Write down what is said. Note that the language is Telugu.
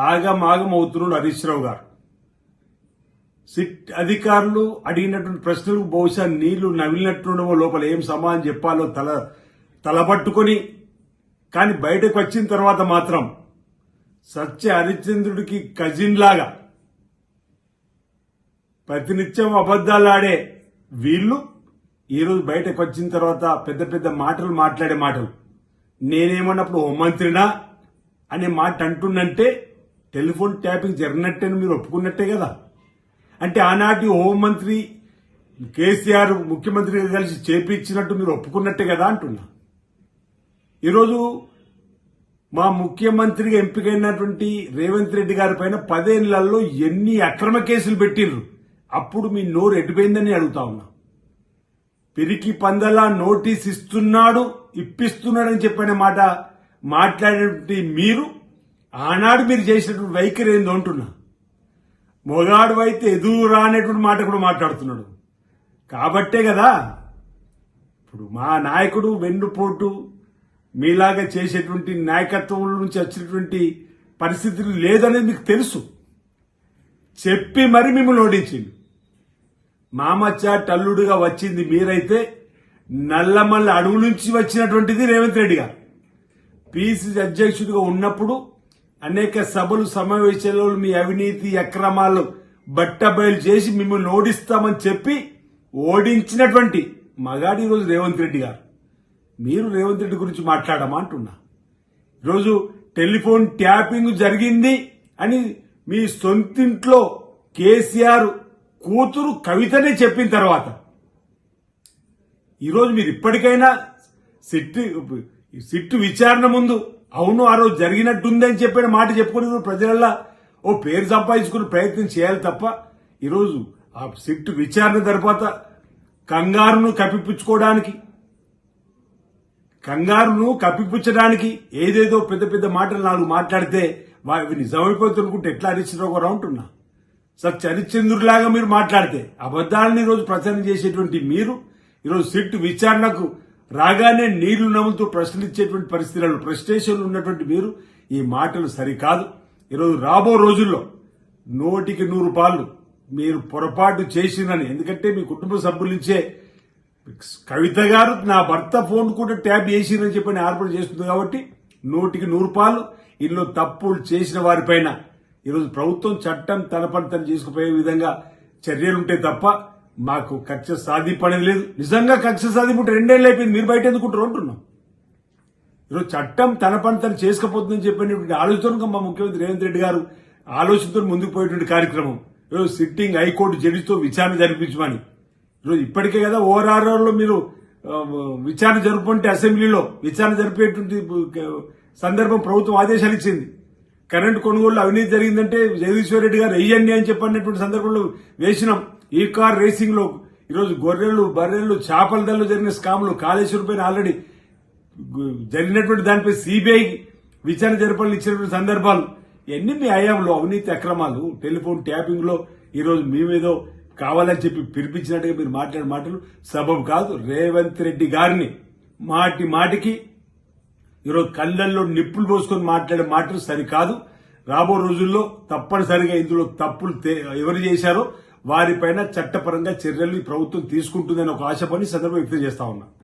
ఆగమాగం అవుతున్నాడు హరీష్ రావు గారు. సిట్ అధికారులు అడిగినటువంటి ప్రశ్నలకు బహుశా నీళ్లు నవిలినట్టుండమో, లోపల ఏం సమాధానం చెప్పాలో తలపట్టుకొని, కానీ బయటకు వచ్చిన తర్వాత మాత్రం సత్య హరిశ్చంద్రుడికి కజిన్ లాగా ప్రతినిత్యం అబద్దాలు ఆడే వీళ్ళు ఈరోజు బయటకు వచ్చిన తర్వాత పెద్ద పెద్ద మాటలు మాట్లాడే మాటలు, నేనేమన్నప్పుడు హోంమంత్రినా అనే మాట అంటుందంటే టెలిఫోన్ ట్యాపింగ్ జరిగినట్టే మీరు ఒప్పుకున్నట్టే కదా. అంటే ఆనాటి హోంమంత్రి కేసీఆర్ ముఖ్యమంత్రిగా కలిసి చేపించినట్టు మీరు ఒప్పుకున్నట్టే కదా అంటున్నా. ఈరోజు మా ముఖ్యమంత్రిగా ఎంపికైనటువంటి రేవంత్ రెడ్డి గారి పైన 10 ఏళ్లలో ఎన్ని అక్రమ కేసులు పెట్టిండ్రు, అప్పుడు మీ నోరు ఎటుపోయిందని అడుగుతా ఉన్నా. పిరికి పందలా నోటీస్ ఇస్తున్నాడు, ఇప్పిస్తున్నాడని చెప్పిన మాట మాట్లాడేటువంటి మీరు ఆనాడు మీరు చేసినటువంటి వైఖరి ఏందో అంటున్నా. మొగాడు అయితే ఎదురు రానేటువంటి మాట కూడా మాట్లాడుతున్నాడు. కాబట్టే కదా ఇప్పుడు మా నాయకుడు వెన్నుపోటు మీలాగా చేసేటువంటి నాయకత్వం నుంచి వచ్చినటువంటి పరిస్థితులు లేదనేది మీకు తెలుసు. చెప్పి మరి మిమ్మల్ని ఓడించింది. మామచ్చ టల్లుడుగా వచ్చింది మీరైతే, నల్లమల్ల అడవు నుంచి వచ్చినటువంటిది రేవంత్ రెడ్డి గారు. పిసిసి అధ్యక్షుడిగా ఉన్నప్పుడు అనేక సభలు సమావేశాలలో మీ అవినీతి అక్రమాలు బట్టబయలు చేసి మిమ్మల్ని ఓడిస్తామని చెప్పి ఓడించినటువంటి మగాడి ఈరోజు రేవంత్ రెడ్డి గారు. మీరు రేవంత్ రెడ్డి గురించి మాట్లాడమా అంటున్నా. ఈరోజు టెలిఫోన్ ట్యాపింగ్ జరిగింది అని మీ సొంతింట్లో కేసీఆర్ కూతురు కవితనే చెప్పిన తర్వాత ఈరోజు మీరు ఇప్పటికైనా సిట్టు విచారణ ముందు అవును ఆ రోజు జరిగినట్టుందని చెప్పిన మాట చెప్పుకుని ప్రజలల్లా ఓ పేరు సంపాదించుకునే ప్రయత్నం చేయాలి తప్ప ఈరోజు ఆ సిట్టు విచారణ తర్వాత కంగారును కప్పిపుచ్చడానికి ఏదేదో పెద్ద పెద్ద మాటలు 4 మాట్లాడితే అవి నిజమైపోతుంటే ఎట్లా హరీష్ రావు గారు అంటున్నా. సత్య హరిశ్చంద్రుడిలాగా మీరు మాట్లాడితే అబద్దాలని ఈరోజు ప్రచారం చేసేటువంటి మీరు ఈరోజు సిట్టు విచారణకు రాగానే నీళ్లు నమ్ముతూ ప్రశ్నలు ఇచ్చేటువంటి పరిస్థితులలో ఫ్రస్ట్రేషన్లు ఉన్నటువంటి మీరు ఈ మాటలు సరికాదు. ఈరోజు రాబో రోజుల్లో 100కి 100 పాళ్ళు మీరు పొరపాటు చేసిందని, ఎందుకంటే మీ కుటుంబ సభ్యుల నుంచే కవిత గారు నా భర్త ఫోన్ కూడా ట్యాప్ చేసిందని చెప్పని ఆరోపణ చేస్తుంది కాబట్టి 100కి 100 పాళ్ళు ఇందులో తప్పులు చేసిన వారిపైన ఈరోజు ప్రభుత్వం చట్టం తన పని తను చేసుకుపోయే విధంగా చర్యలుంటే తప్ప మాకు కక్ష సాధింపనేది లేదు. నిజంగా కక్ష సాధింపుంటే 2 ఏళ్ళు అయిపోయింది, మీరు బయట ఎందుకుంటారు అంటున్నాం. ఈరోజు చట్టం తన పని తను చేసుకపోతుందని చెప్పినటువంటి ఆలోచనగా మా ముఖ్యమంత్రి రేవంత్ రెడ్డి గారు ఆలోచనతో ముందుకు పోయేటువంటి కార్యక్రమం ఈరోజు సిట్టింగ్ హైకోర్టు జడ్జితో విచారణ జరిపించమని. ఈరోజు ఇప్పటికే కదా ఓఆర్ఆర్లో మీరు విచారణ జరుపుకుంటే అసెంబ్లీలో విచారణ జరిపేటువంటి సందర్భం ప్రభుత్వం ఆదేశాలు ఇచ్చింది. కరెంటు కొనుగోలు అవినీతి జరిగిందంటే జగదీశ్వర్ రెడ్డి గారు వెయ్యండి అని చెప్పినటువంటి సందర్భంలో వేసినాం. ఈ కార్ రేసింగ్ లో ఈరోజు గొర్రెలు బర్రెలు చేపల దల్లో జరిగిన స్కామ్లు కాళేశ్వరం పైన ఆల్రెడీ జరిగినటువంటి దానిపై సిబిఐ విచారణ జరపాలని ఇచ్చినటువంటి సందర్భాలు ఇవన్నీ మీ హయాంలో అవినీతి అక్రమాలు టెలిఫోన్ ట్యాపింగ్ లో ఈరోజు మేమేదో కావాలని చెప్పి పిలిపించినట్టుగా మీరు మాట్లాడే మాటలు సబబు కాదు. రేవంత్ రెడ్డి గారిని మాటికి ఈరోజు కళ్ళల్లో నిప్పులు పోసుకొని మాట్లాడే మాటలు సరికాదు. రాబో రోజుల్లో తప్పనిసరిగా ఇందులో తప్పులు ఎవరు చేశారో వారిపైన చట్టపరంగా చర్యలు ఈ ప్రభుత్వం తీసుకుంటుందని ఒక ఆశపడి సందర్భం వ్యక్తం చేస్తా ఉన్నా.